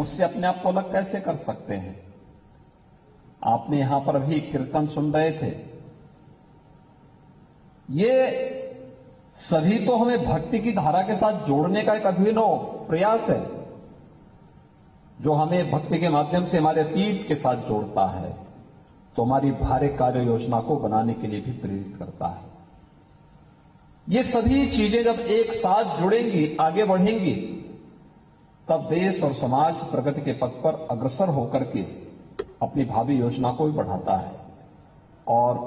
उससे अपने आप को अलग कैसे कर सकते हैं? आपने यहां पर भी कीर्तन सुन रहे थे। ये सभी तो हमें भक्ति की धारा के साथ जोड़ने का एक अभिनव प्रयास है, जो हमें भक्ति के माध्यम से हमारे अतीत के साथ जोड़ता है, तो हमारी भारी कार्य योजना को बनाने के लिए भी प्रेरित करता है। ये सभी चीजें जब एक साथ जुड़ेंगी, आगे बढ़ेंगी, तब देश और समाज प्रगति के पथ पर अग्रसर होकर के अपनी भावी योजना को भी बढ़ाता है। और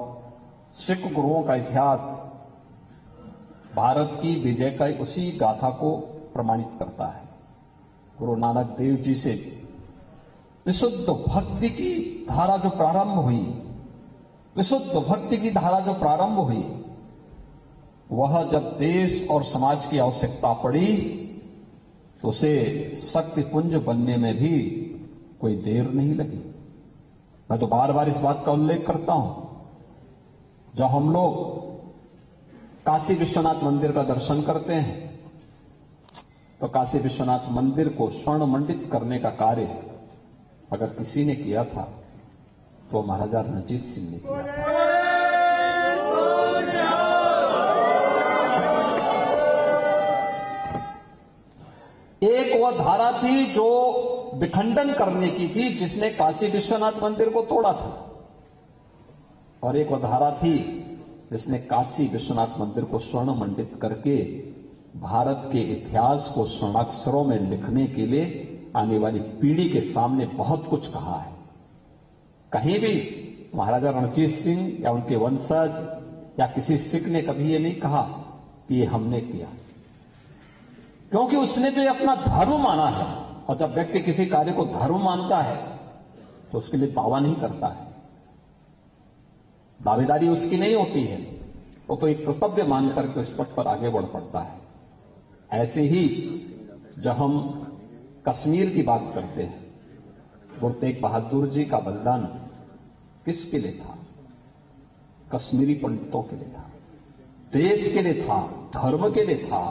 सिख गुरुओं का इतिहास भारत की विजय का उसी गाथा को प्रमाणित करता है। गुरु नानक देव जी से विशुद्ध भक्ति की धारा जो प्रारंभ हुई, विशुद्ध भक्ति की धारा जो प्रारंभ हुई, वह जब देश और समाज की आवश्यकता पड़ी तो उसे शक्ति पुंज बनने में भी कोई देर नहीं लगी। मैं तो बार बार इस बात का उल्लेख करता हूं, जब हम लोग काशी विश्वनाथ मंदिर का दर्शन करते हैं तो काशी विश्वनाथ मंदिर को स्वर्ण मंडित करने का कार्य अगर किसी ने किया था तो महाराजा रणजीत सिंह ने किया था। एक वह धारा थी जो विखंडन करने की थी, जिसने काशी विश्वनाथ मंदिर को तोड़ा था, और एक वह धारा थी जिसने काशी विश्वनाथ मंदिर को स्वर्ण मंडित करके भारत के इतिहास को स्वर्णाक्षरों में लिखने के लिए आने वाली पीढ़ी के सामने बहुत कुछ कहा है। कहीं भी महाराजा रणजीत सिंह या उनके वंशज या किसी सिख ने कभी ये नहीं कहा कि ये हमने किया, क्योंकि उसने तो ये अपना धर्म माना है। और जब व्यक्ति किसी कार्य को धर्म मानता है तो उसके लिए दावा नहीं करता है, दावेदारी उसकी नहीं होती है, वो तो एक कर्तव्य मानकर के उस पथ पर आगे बढ़ पड़ता है। ऐसे ही जब हम कश्मीर की बात करते हैं, गुरु तेग बहादुर जी का बलिदान किसके लिए था? कश्मीरी पंडितों के लिए था, देश के लिए था, धर्म के लिए था।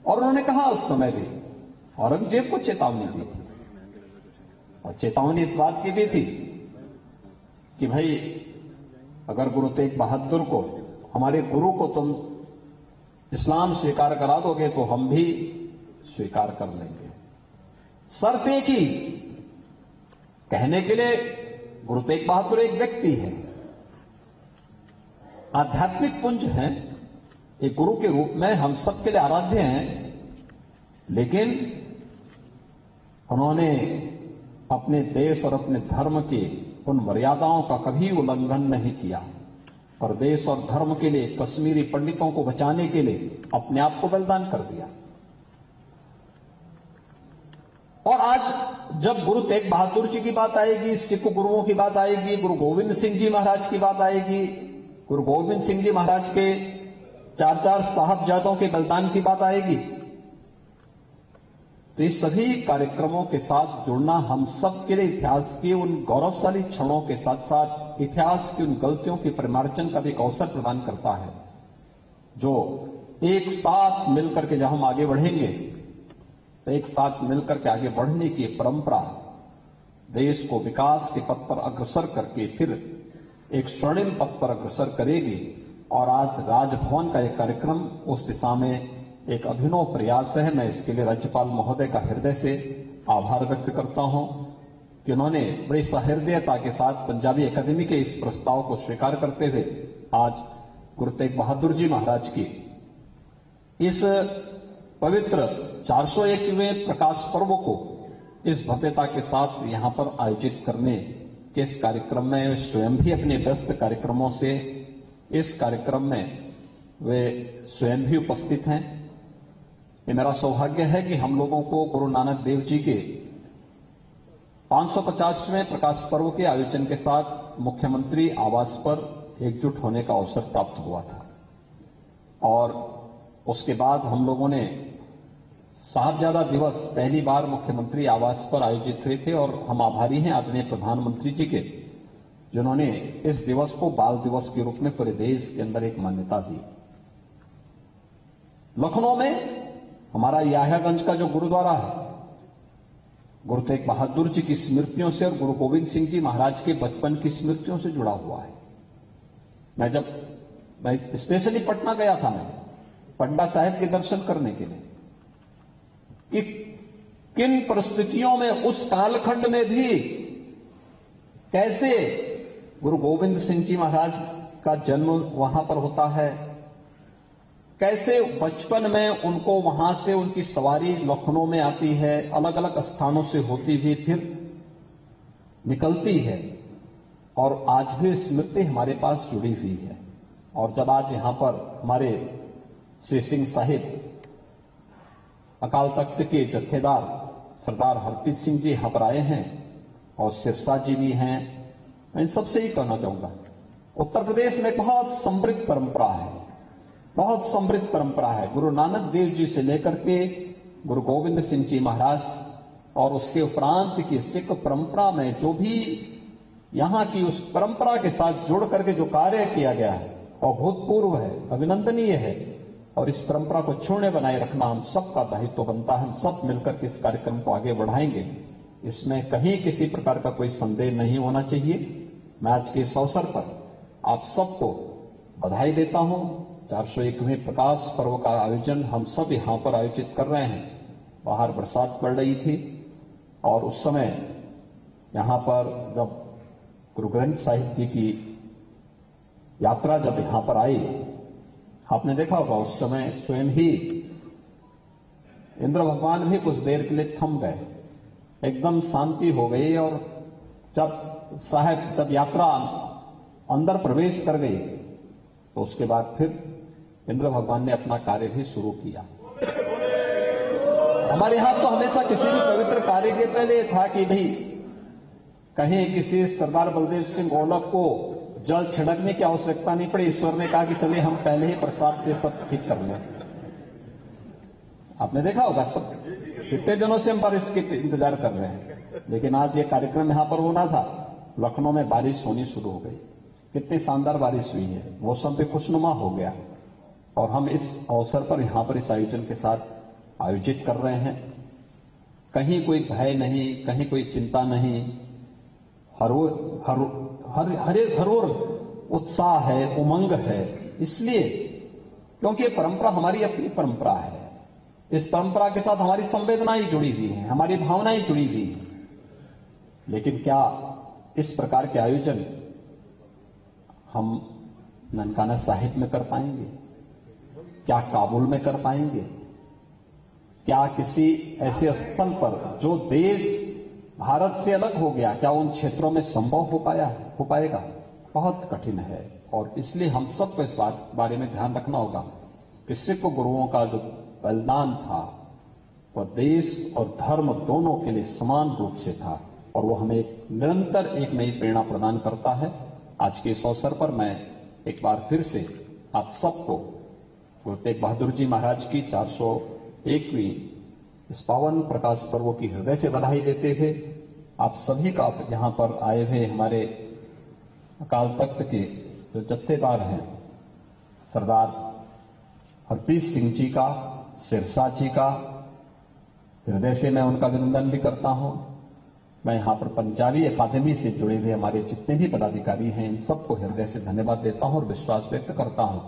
और उन्होंने कहा उस समय भी, औरंगजेब को चेतावनी दी थी, और चेतावनी इस बात की दी थी कि भाई अगर गुरु तेग बहादुर को, हमारे गुरु को तुम इस्लाम स्वीकार करा दोगे तो हम भी स्वीकार कर लेंगे। शर्त एक ही, कहने के लिए गुरु तेग बहादुर एक व्यक्ति है, आध्यात्मिक पुंज है, एक गुरु के रूप में हम सबके लिए आराध्य हैं, लेकिन उन्होंने अपने देश और अपने धर्म की उन मर्यादाओं का कभी उल्लंघन नहीं किया, और देश और धर्म के लिए, कश्मीरी पंडितों को बचाने के लिए अपने आप को बलिदान कर दिया। और आज जब गुरु तेग बहादुर जी की बात आएगी, सिख गुरुओं की बात आएगी, गुरु गोविंद सिंह जी महाराज की बात आएगी, गुरु गोविंद सिंह जी महाराज के 4 साहबजादों के बलिदान की बात आएगी, तो ये सभी कार्यक्रमों के साथ जुड़ना हम सब के लिए इतिहास के उन गौरवशाली क्षणों के साथ साथ इतिहास की उन गलतियों के परिमार्जन का भी एक अवसर प्रदान करता है, जो एक साथ मिलकर के जब हम आगे बढ़ेंगे तो एक साथ मिलकर के आगे बढ़ने की परंपरा देश को विकास के पथ पर अग्रसर करके फिर एक स्वर्णिम पथ पर अग्रसर करेगी। और आज राजभवन का एक कार्यक्रम उस दिशा में एक अभिनव प्रयास है। मैं इसके लिए राज्यपाल महोदय का हृदय से आभार व्यक्त करता हूं कि उन्होंने बड़ी सहृदयता के साथ पंजाबी अकादमी के इस प्रस्ताव को स्वीकार करते हुए आज गुरु तेग बहादुर जी महाराज की इस पवित्र 401वें प्रकाश पर्व को इस भव्यता के साथ यहां पर आयोजित करने के इस कार्यक्रम में स्वयं भी अपने व्यस्त कार्यक्रमों से इस कार्यक्रम में वे स्वयं भी उपस्थित हैं। ये मेरा सौभाग्य है कि हम लोगों को गुरु नानक देव जी के 550वें प्रकाश पर्व के आयोजन के साथ मुख्यमंत्री आवास पर एकजुट होने का अवसर प्राप्त हुआ था, और उसके बाद हम लोगों ने साहबजादा दिवस पहली बार मुख्यमंत्री आवास पर आयोजित हुए थे, और हम आभारी हैं आदरणीय प्रधानमंत्री जी के, जिन्होंने इस दिवस को बाल दिवस के रूप में पूरे देश के अंदर एक मान्यता दी। लखनऊ में हमारा याह्यागंज का जो गुरुद्वारा है, गुरु तेग बहादुर जी की स्मृतियों से और गुरु गोविंद सिंह जी महाराज के बचपन की स्मृतियों से जुड़ा हुआ है। मैं स्पेशली पटना गया था, मैं पटना साहिब के दर्शन करने के लिए कि किन परिस्थितियों में उस कालखंड में भी कैसे गुरु गोविंद सिंह जी महाराज का जन्म वहां पर होता है, कैसे बचपन में उनको वहां से उनकी सवारी लखनऊ में आती है, अलग अलग स्थानों से होती हुई फिर निकलती है और आज भी स्मृति हमारे पास जुड़ी हुई है। और जब आज यहां पर हमारे श्री सिंह साहिब अकाल तख्त के जत्थेदार सरदार हरप्रीत सिंह जी यहां पर आए हैं और सिरसा जी भी हैं, मैं इन सबसे ही कहना चाहूंगा, उत्तर प्रदेश में बहुत समृद्ध परंपरा है, बहुत समृद्ध परंपरा है। गुरु नानक देव जी से लेकर के गुरु गोविंद सिंह जी महाराज और उसके उपरांत की सिख परंपरा में जो भी यहां की उस परंपरा के साथ जुड़ करके जो कार्य किया गया है अभूतपूर्व है, अभिनंदनीय है। और इस परंपरा को छोड़ने बनाए रखना हम सबका दायित्व बनता है। हम सब मिलकर के इस कार्यक्रम को आगे बढ़ाएंगे, इसमें कहीं किसी प्रकार का कोई संदेह नहीं होना चाहिए। मैं आज के इस अवसर पर आप सबको बधाई देता हूं। 401वें प्रकाश पर्व का आयोजन हम सब यहां पर आयोजित कर रहे हैं। बाहर बरसात पड़ रही थी और उस समय यहां पर जब गुरु ग्रंथ साहिब जी की यात्रा जब यहां पर आई, आपने देखा होगा उस समय स्वयं ही इंद्र भगवान भी कुछ देर के लिए थम गए, एकदम शांति हो गई। और जब यात्रा अंदर प्रवेश कर गई तो उसके बाद फिर इंद्र भगवान ने अपना कार्य भी शुरू किया। हमारे यहां तो हमेशा किसी भी पवित्र कार्य के पहले था कि भाई कहीं किसी सरदार बलदेव सिंह गोलक को जल छिड़कने की आवश्यकता नहीं पड़ी। ईश्वर ने कहा कि चलिए हम पहले ही प्रसाद से सब ठीक कर लें। आपने देखा होगा सब कितने दिनों से हम पर इसके इंतजार कर रहे हैं, लेकिन आज ये कार्यक्रम यहां पर होना था। लखनऊ में बारिश होनी शुरू हो गई, कितनी शानदार बारिश हुई है, मौसम भी खुशनुमा हो गया और हम इस अवसर पर यहां पर इस आयोजन के साथ आयोजित कर रहे हैं। कहीं कोई भय नहीं, कहीं कोई चिंता नहीं, हर ओर उत्साह है, उमंग है। इसलिए क्योंकि ये परंपरा हमारी अपनी परंपरा है, इस परंपरा के साथ हमारी संवेदनाएं जुड़ी हुई हैं, हमारी भावनाएं जुड़ी हुई हैं। लेकिन क्या इस प्रकार के आयोजन हम ननकाना साहिब में कर पाएंगे? क्या काबुल में कर पाएंगे? क्या किसी ऐसे स्थल पर जो देश भारत से अलग हो गया, क्या उन क्षेत्रों में संभव हो पाएगा? बहुत कठिन है। और इसलिए हम सबको इस बारे में ध्यान रखना होगा कि सिख गुरुओं का जो बलिदान था वह देश और धर्म दोनों के लिए समान रूप से था और वो हमें निरंतर एक नई प्रेरणा प्रदान करता है। आज के इस अवसर पर मैं एक बार फिर से आप सबको गुरु तेग बहादुर जी महाराज की 401वीं इस पावन प्रकाश पर्व की हृदय से बधाई देते हुए आप सभी का यहां पर आए हुए हमारे अकाल तख्त के जो जत्थेदार हैं सरदार हरप्रीत सिंह जी का, सिरसा जी का हृदय से मैं उनका अभिनंदन भी करता हूं। मैं यहां पर पंजाबी अकादमी से जुड़े हुए हमारे जितने भी पदाधिकारी हैं इन सबको हृदय से धन्यवाद देता हूं और विश्वास व्यक्त करता हूं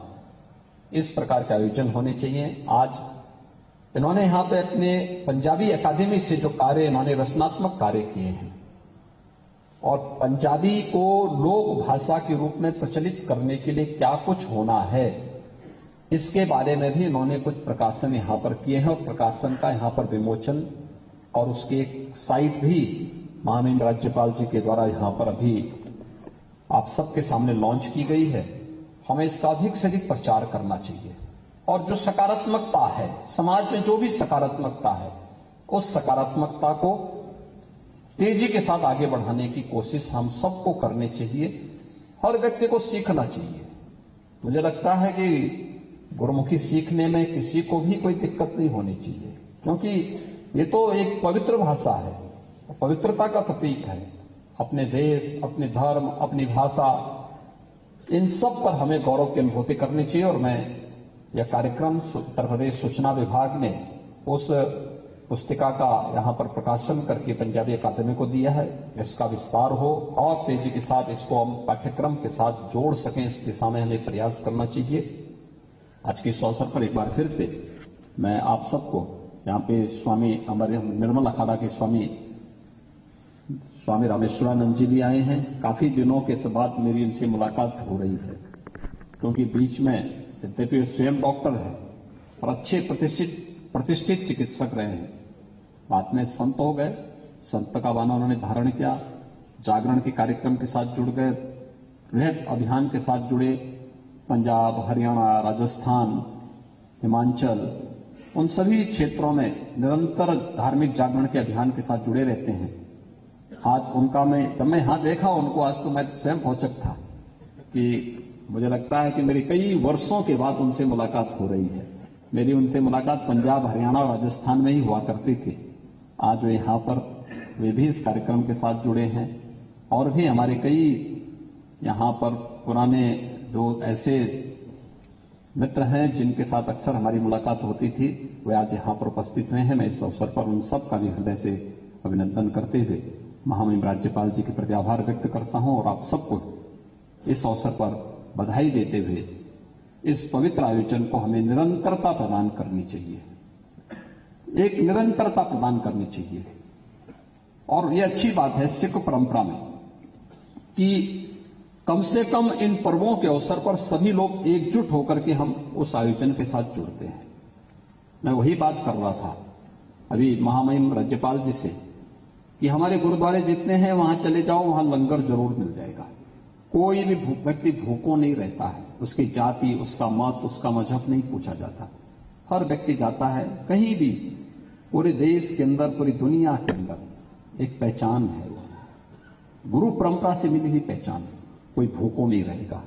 इस प्रकार के आयोजन होने चाहिए। आज इन्होंने यहां पे अपने पंजाबी अकादमी से जो कार्य इन्होंने रचनात्मक कार्य किए हैं और पंजाबी को लोक भाषा के रूप में प्रचलित करने के लिए क्या कुछ होना है इसके बारे में भी इन्होंने कुछ प्रकाशन यहां पर किए हैं और प्रकाशन का यहां पर विमोचन और उसके एक साइट भी महामहिम राज्यपाल जी के द्वारा यहां पर अभी आप सबके सामने लॉन्च की गई है। हमें इसका अधिक से अधिक प्रचार करना चाहिए और जो सकारात्मकता है समाज में, जो भी सकारात्मकता है उस सकारात्मकता को तेजी के साथ आगे बढ़ाने की कोशिश हम सबको करनी चाहिए। हर व्यक्ति को सीखना चाहिए। मुझे लगता है कि गुरुमुखी सीखने में किसी को भी कोई दिक्कत नहीं होनी चाहिए, क्योंकि ये तो एक पवित्र भाषा है, पवित्रता का प्रतीक है। अपने देश, अपने धर्म, अपनी भाषा, इन सब पर हमें गौरव की अनुभूति करनी चाहिए। और मैं यह कार्यक्रम उत्तर प्रदेश सूचना विभाग ने उस पुस्तिका का यहाँ पर प्रकाशन करके पंजाबी अकादमी को दिया है। इसका विस्तार हो और तेजी के साथ इसको हम पाठ्यक्रम के साथ जोड़ सकें, इस दिशा में हमें प्रयास करना चाहिए। आज के इस अवसर पर एक बार फिर से मैं आप सबको यहाँ पे स्वामी हमारे निर्मल अखाड़ा के स्वामी रामेश्वरानंद जी भी आए हैं। काफी दिनों के बाद मेरी इनसे मुलाकात हो रही है, क्योंकि बीच में यद्यपि स्वयं डॉक्टर है और अच्छे प्रतिष्ठित चिकित्सक रहे हैं, बाद में संत हो गए। संत का बाना उन्होंने धारण किया, जागरण के कार्यक्रम के साथ जुड़ गए, वृहद अभियान के साथ जुड़े, पंजाब, हरियाणा, राजस्थान, हिमाचल, उन सभी क्षेत्रों में निरंतर धार्मिक जागरण के अभियान के साथ जुड़े रहते हैं। आज उनका जब मैं यहां देखा उनको, आज तो मैं स्वयं भौचक था कि मुझे लगता है कि मेरी कई वर्षों के बाद उनसे मुलाकात हो रही है। मेरी उनसे मुलाकात पंजाब, हरियाणा और राजस्थान में ही हुआ करती थी। आज वे यहां पर वे भी इस कार्यक्रम के साथ जुड़े हैं और भी हमारे कई यहां पर पुराने जो ऐसे मित्र हैं जिनके साथ अक्सर हमारी मुलाकात होती थी, वे आज यहां पर उपस्थित हुए हैं। मैं इस अवसर पर उन सब का भी हृदय से अभिनंदन करते हुए महामहिम राज्यपाल जी के प्रति आभार व्यक्त करता हूं और आप सबको इस अवसर पर बधाई देते हुए इस पवित्र आयोजन को हमें निरंतरता प्रदान करनी चाहिए, एक निरंतरता प्रदान करनी चाहिए। और ये अच्छी बात है सिख परंपरा में कि कम से कम इन पर्वों के अवसर पर सभी लोग एकजुट होकर के हम उस आयोजन के साथ जुड़ते हैं। मैं वही बात कर रहा था अभी महामहिम राज्यपाल जी से कि हमारे गुरुद्वारे जितने हैं वहां चले जाओ, वहां लंगर जरूर मिल जाएगा। कोई भी व्यक्ति भूखों नहीं रहता है, उसकी जाति, उसका मत, उसका मजहब नहीं पूछा जाता। हर व्यक्ति जाता है कहीं भी, पूरे देश के अंदर, पूरी दुनिया के अंदर एक पहचान है, वो गुरु परंपरा से मिली हुई पहचान। कोई भूखों नहीं रहेगा।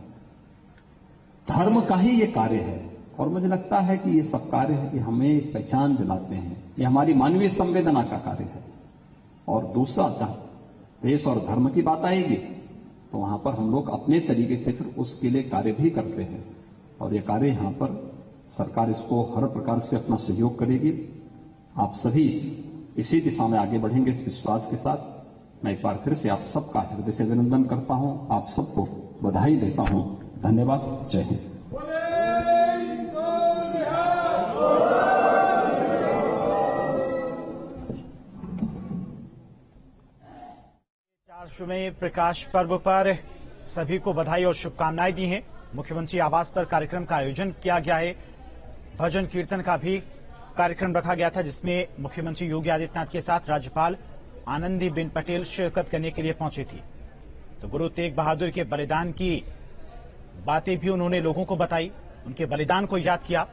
धर्म का ही ये कार्य है और मुझे लगता है कि ये सब कार्य है कि हमें एक पहचान दिलाते हैं, ये हमारी मानवीय संवेदना का कार्य है। और दूसरा, जहां देश और धर्म की बात आएगी तो वहां पर हम लोग अपने तरीके से फिर उसके लिए कार्य भी करते हैं और ये कार्य यहां पर सरकार इसको हर प्रकार से अपना सहयोग करेगी। आप सभी इसी दिशा में आगे बढ़ेंगे इस विश्वास के साथ। मैं एक बार फिर से आप सबका हृदय से अभिनंदन करता हूं, आप सबको बधाई देता हूं। धन्यवाद। जय हिंद। 4वें प्रकाश पर्व पर सभी को बधाई और शुभकामनाएं दी हैं। मुख्यमंत्री आवास पर कार्यक्रम का आयोजन किया गया है। भजन कीर्तन का भी कार्यक्रम रखा गया था, जिसमें मुख्यमंत्री योगी आदित्यनाथ के साथ राज्यपाल आनंदीबेन पटेल शिरकत करने के लिए पहुंची थी। तो गुरु तेग बहादुर के बलिदान की बातें भी उन्होंने लोगों को बताई, उनके बलिदान को याद किया।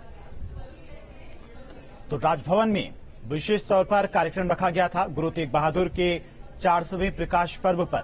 तो राजभवन में विशेष तौर पर कार्यक्रम रखा गया था गुरु तेग बहादुर के 400वें प्रकाश पर्व पर।